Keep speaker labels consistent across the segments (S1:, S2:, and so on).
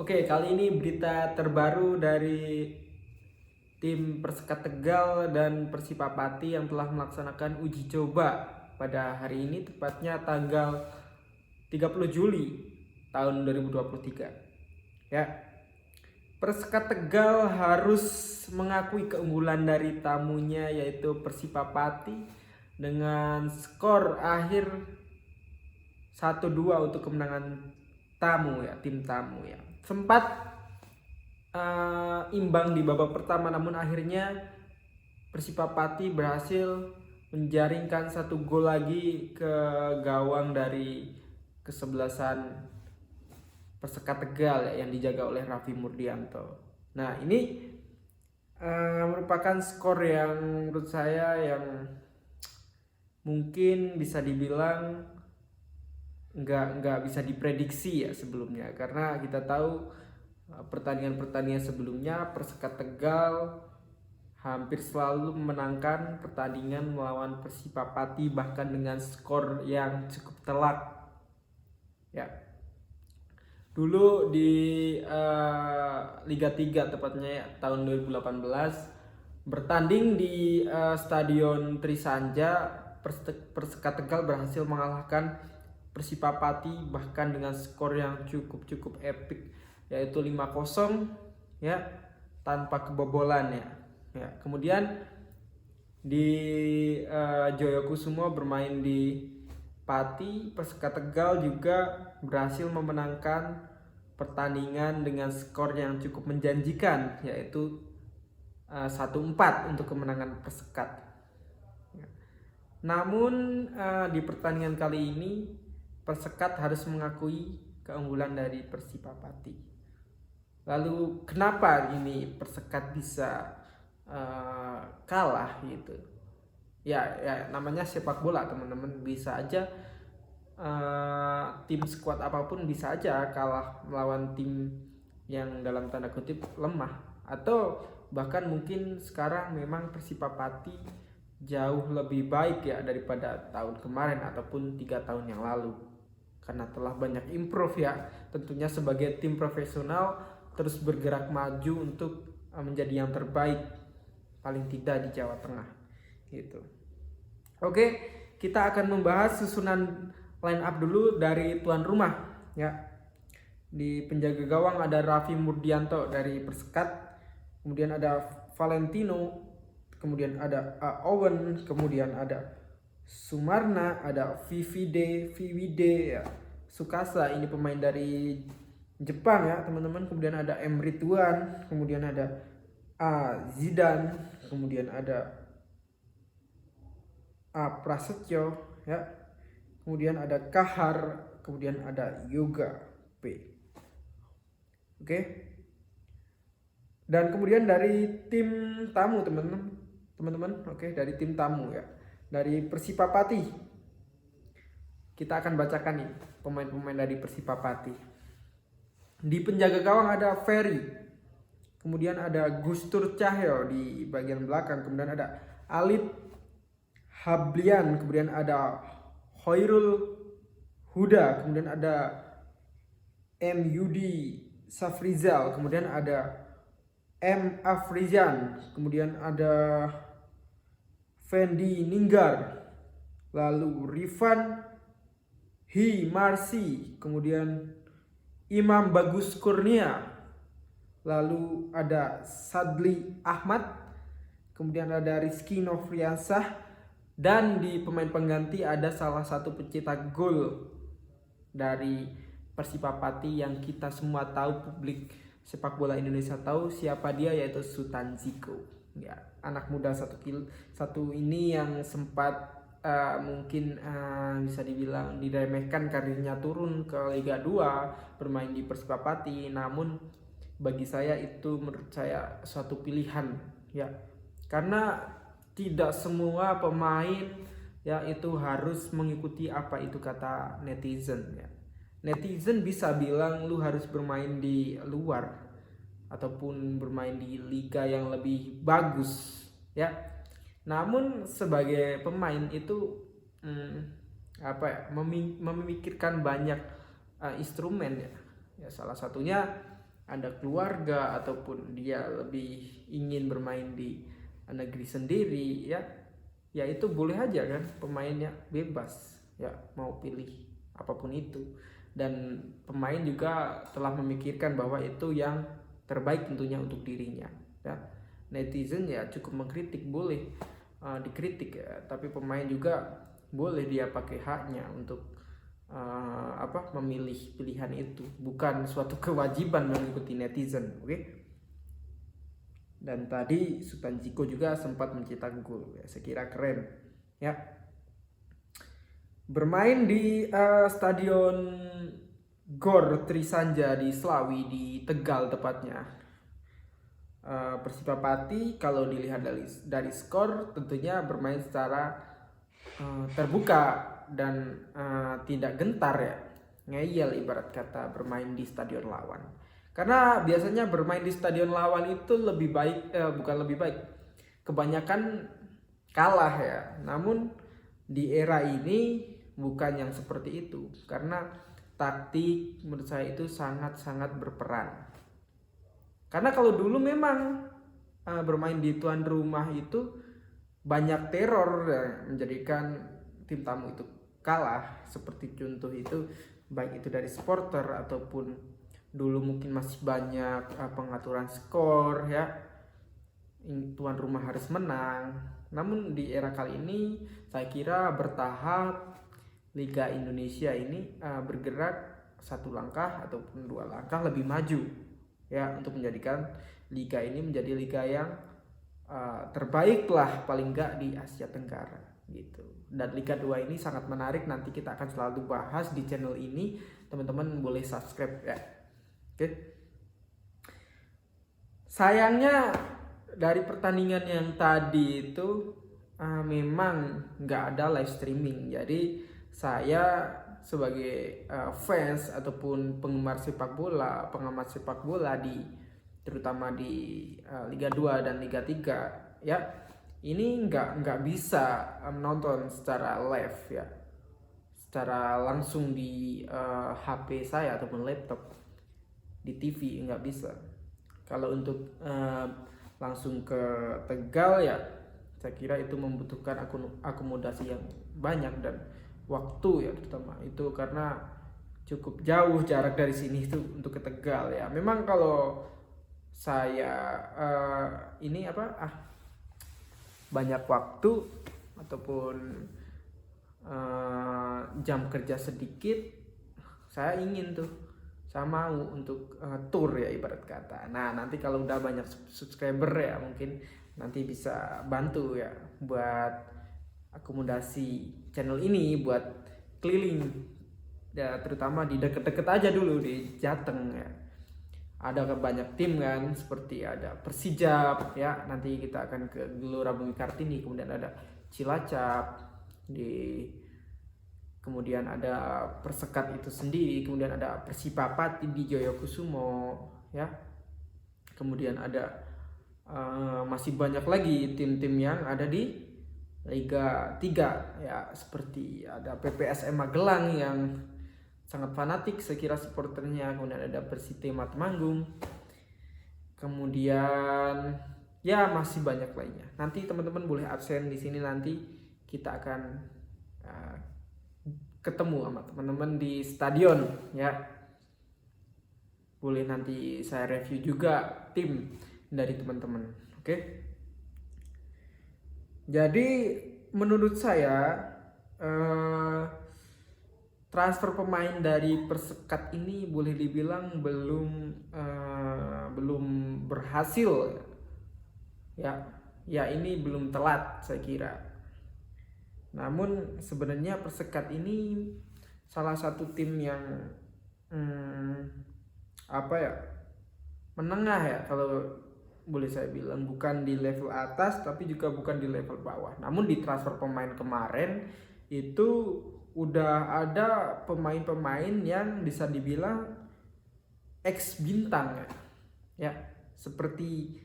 S1: Oke, kali ini berita terbaru dari tim Persekat Tegal dan Persipapati yang telah melaksanakan uji coba pada hari ini, tepatnya tanggal 30 Juli tahun 2023. Ya, Persekat Tegal harus mengakui keunggulan dari tamunya yaitu Persipapati dengan skor akhir 1-2 untuk kemenangan tim tamu ya. Sempat imbang di babak pertama, namun akhirnya Persipapati berhasil menjaringkan satu gol lagi ke gawang dari kesebelasan Persekat Tegal ya, yang dijaga oleh Raffi Murdianto. Nah, ini merupakan skor yang menurut saya yang mungkin bisa dibilang nggak bisa diprediksi ya sebelumnya, karena kita tahu pertandingan-pertandingan sebelumnya Persekat Tegal hampir selalu memenangkan pertandingan melawan Persipapati bahkan dengan skor yang cukup telak ya. Dulu di Liga 3 tepatnya ya, tahun 2018 bertanding di Stadion Trisanja, Persekat Tegal berhasil mengalahkan Persipapati bahkan dengan skor yang cukup epic yaitu 5-0 ya, tanpa kebobolan ya. Kemudian di Joyokusumo bermain di Pati, Persekat Tegal juga berhasil memenangkan pertandingan dengan skor yang cukup menjanjikan yaitu 1-4 untuk kemenangan Persekat. Namun di pertandingan kali ini Persekat harus mengakui keunggulan dari Persipapati. Lalu kenapa ini Persekat bisa kalah gitu? Ya namanya sepak bola teman-teman, bisa aja tim squad apapun bisa aja kalah melawan tim yang dalam tanda kutip lemah, atau bahkan mungkin sekarang memang Persipapati jauh lebih baik ya daripada tahun kemarin ataupun 3 tahun yang lalu, karena telah banyak improve ya, tentunya sebagai tim profesional terus bergerak maju untuk menjadi yang terbaik paling tidak di Jawa Tengah gitu. Oke, kita akan membahas susunan line up dulu dari tuan rumah ya. Di penjaga gawang ada Raffi Murdianto dari Persekat, kemudian ada Valentino, kemudian ada Owen, kemudian ada Sumarna, ada Vivide ya, Sukasa, ini pemain dari Jepang ya teman-teman. Kemudian ada Emre Tuan, kemudian ada Zidane, kemudian ada Prasetyo ya, kemudian ada Kahar, kemudian ada Yoga P. Oke. Dan kemudian dari tim tamu teman-teman, oke, dari tim tamu ya, dari Persipapati kita akan bacakan nih pemain-pemain dari Persipapati. Di penjaga gawang ada Ferry, kemudian ada Gustur Cahyo di bagian belakang, kemudian ada Alit Hablian, kemudian ada Hoirul Huda, kemudian ada Yudi Safrizal, kemudian ada Afrizan, kemudian ada Fendi Ninggar, lalu Rifan Marsi, kemudian Imam Bagus Kurnia, lalu ada Sadli Ahmad, kemudian ada Rizky Nofriansah, dan di pemain pengganti ada salah satu pencetak gol dari Persipapati yang kita semua tahu, publik sepak bola Indonesia tahu siapa dia, yaitu Sultan Ziko ya, anak muda satu ini yang sempat mungkin bisa dibilang diremehkan karirnya, turun ke Liga 2 bermain di Persipapati, namun bagi saya itu menurut saya suatu pilihan ya, karena tidak semua pemain ya itu harus mengikuti apa itu kata netizen ya. Netizen bisa bilang lu harus bermain di luar ataupun bermain di liga yang lebih bagus ya. Namun sebagai pemain itu memikirkan banyak instrumen ya. Ya salah satunya ada keluarga ataupun dia lebih ingin bermain di negeri sendiri, ya itu boleh aja kan, pemainnya bebas ya mau pilih apapun itu, dan pemain juga telah memikirkan bahwa itu yang terbaik tentunya untuk dirinya ya. Netizen ya cukup mengkritik, boleh dikritik ya, tapi pemain juga boleh dia pakai haknya untuk memilih pilihan itu, bukan suatu kewajiban mengikuti netizen. Oke. Dan tadi Sultan Ziko juga sempat mencetak gol ya, saya kira keren ya. Bermain di Stadion Gor Trisanja di Slawi, di Tegal tepatnya. Persipapati kalau dilihat dari skor tentunya bermain secara terbuka dan tidak gentar ya, ngeyel ibarat kata bermain di stadion lawan. Karena biasanya bermain di stadion lawan itu lebih baik, bukan lebih baik, kebanyakan kalah ya. Namun di era ini bukan yang seperti itu, karena taktik menurut saya itu sangat-sangat berperan. Karena kalau dulu memang bermain di tuan rumah itu banyak teror ya, menjadikan tim tamu itu kalah. Seperti contoh itu, baik itu dari supporter ataupun dulu mungkin masih banyak pengaturan skor ya, tuan rumah harus menang. Namun di era kali ini saya kira bertahap Liga Indonesia ini bergerak satu langkah ataupun dua langkah lebih maju ya, untuk menjadikan liga ini menjadi liga yang terbaik lah paling enggak di Asia Tenggara gitu. Dan Liga 2 ini sangat menarik, nanti kita akan selalu bahas di channel ini, teman-teman boleh subscribe ya. Oke. Sayangnya dari pertandingan yang tadi itu memang nggak ada live streaming, jadi saya sebagai fans ataupun penggemar sepak bola, pengamat sepak bola terutama di Liga 2 dan Liga 3 ya, ini nggak bisa menonton secara live ya, secara langsung di HP saya ataupun laptop, di TV nggak bisa. Kalau untuk langsung ke Tegal ya, saya kira itu membutuhkan akomodasi yang banyak dan waktu ya, terutama itu karena cukup jauh jarak dari sini itu untuk ke Tegal ya. Memang kalau saya banyak waktu ataupun jam kerja sedikit, saya ingin tuh, saya mau untuk tour ya ibarat kata. Nah nanti kalau udah banyak subscriber ya, mungkin nanti bisa bantu ya buat akomodasi channel ini, buat keliling ya, terutama di deket-deket aja dulu di Jateng ya. Ada banyak tim kan, seperti ada Persija ya, nanti kita akan ke Gelora Bumi Kartini, kemudian ada Cilacap, kemudian ada Persekat itu sendiri, kemudian ada Persipapati di Joyokusumo ya, kemudian ada masih banyak lagi tim-tim yang ada di Liga 3 ya, seperti ada PPSM Magelang yang sangat fanatik saya kira supporternya, kemudian ada Persitema Temanggung, kemudian ya masih banyak lainnya. Nanti teman-teman boleh absen di sini, nanti kita akan ketemu sama teman-teman di stadion ya. Boleh nanti saya review juga tim dari teman-teman. Oke. Jadi menurut saya transfer pemain dari Persekat ini boleh dibilang belum berhasil ya. Ya ini belum telat saya kira. Namun sebenarnya Persekat ini salah satu tim yang menengah ya, kalau boleh saya bilang, bukan di level atas tapi juga bukan di level bawah. Namun di transfer pemain kemarin itu udah ada pemain-pemain yang bisa dibilang ex bintang ya, seperti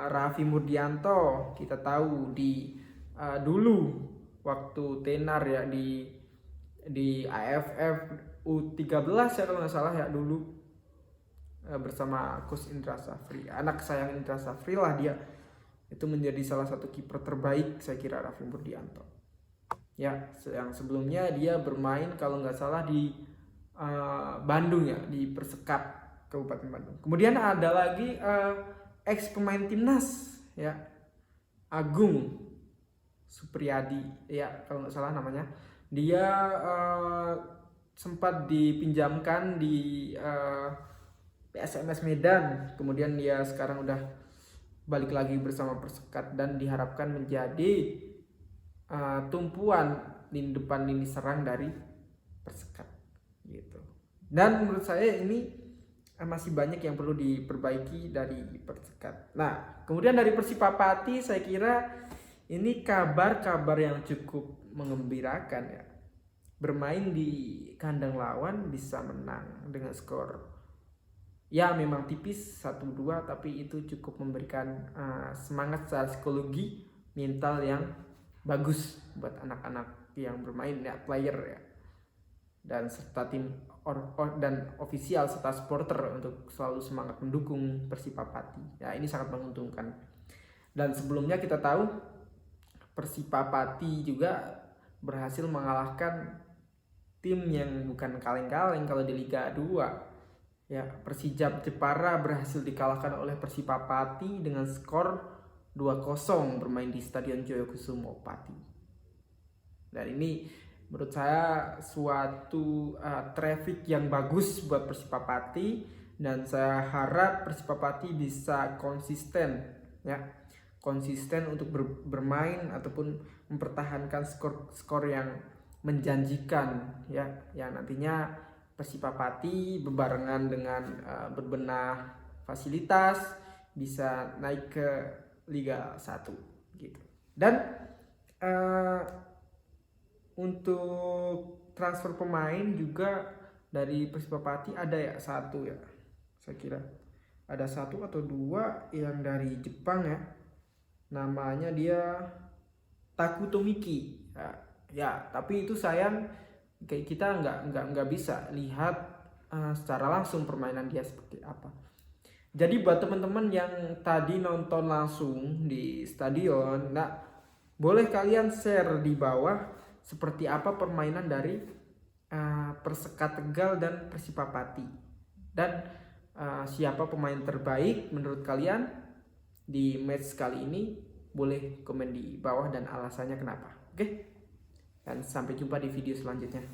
S1: Raffi Murdianto, kita tahu di dulu waktu tenar ya di AFF U13 ya kalau nggak salah ya dulu, bersama Coach Indra Safri. Anak sayang Indra Safri lah dia. Itu menjadi salah satu kiper terbaik saya kira, Raffi Burdianto. Ya, yang sebelumnya dia bermain kalau nggak salah di Bandung ya, di Persekap Kabupaten Bandung. Kemudian ada lagi ex pemain timnas ya, Agung Supriyadi ya kalau nggak salah namanya. Dia sempat dipinjamkan di PSMS Medan, kemudian dia sekarang udah balik lagi bersama Persekat dan diharapkan menjadi tumpuan di depan lini serang dari Persekat gitu. Dan menurut saya ini masih banyak yang perlu diperbaiki dari Persekat. Nah, kemudian dari Persipapati saya kira ini kabar-kabar yang cukup mengembirakan ya. Bermain di kandang lawan bisa menang dengan skor ya memang tipis 1-2, tapi itu cukup memberikan semangat secara psikologi mental yang bagus buat anak-anak yang bermain ya, player ya, dan serta tim dan ofisial serta supporter untuk selalu semangat mendukung Persipapati. Ya, ini sangat menguntungkan. Dan sebelumnya kita tahu Persipapati juga berhasil mengalahkan tim yang bukan kaleng-kaleng kalau di Liga 2. Ya, Persijap Jepara berhasil dikalahkan oleh Persipapati dengan skor 2-0 bermain di Stadion Joyokusumo Pati. Dan ini menurut saya suatu traffic yang bagus buat Persipapati, dan saya harap Persipapati bisa konsisten ya. Konsisten untuk bermain ataupun mempertahankan skor yang menjanjikan ya, yang nantinya Persipapati bebarengan dengan berbenah fasilitas bisa naik ke Liga 1 gitu. Dan untuk transfer pemain juga dari Persipapati ada ya satu ya, saya kira ada 1 atau 2 yang dari Jepang ya, namanya dia Takuto Miki ya, tapi itu sayang kayak kita nggak bisa lihat secara langsung permainan dia seperti apa. Jadi buat teman-teman yang tadi nonton langsung di stadion, nah boleh kalian share di bawah seperti apa permainan dari Persekat Tegal dan Persipapati, dan siapa pemain terbaik menurut kalian di match kali ini. Boleh komen di bawah dan alasannya kenapa. Oke? Dan sampai jumpa di video selanjutnya.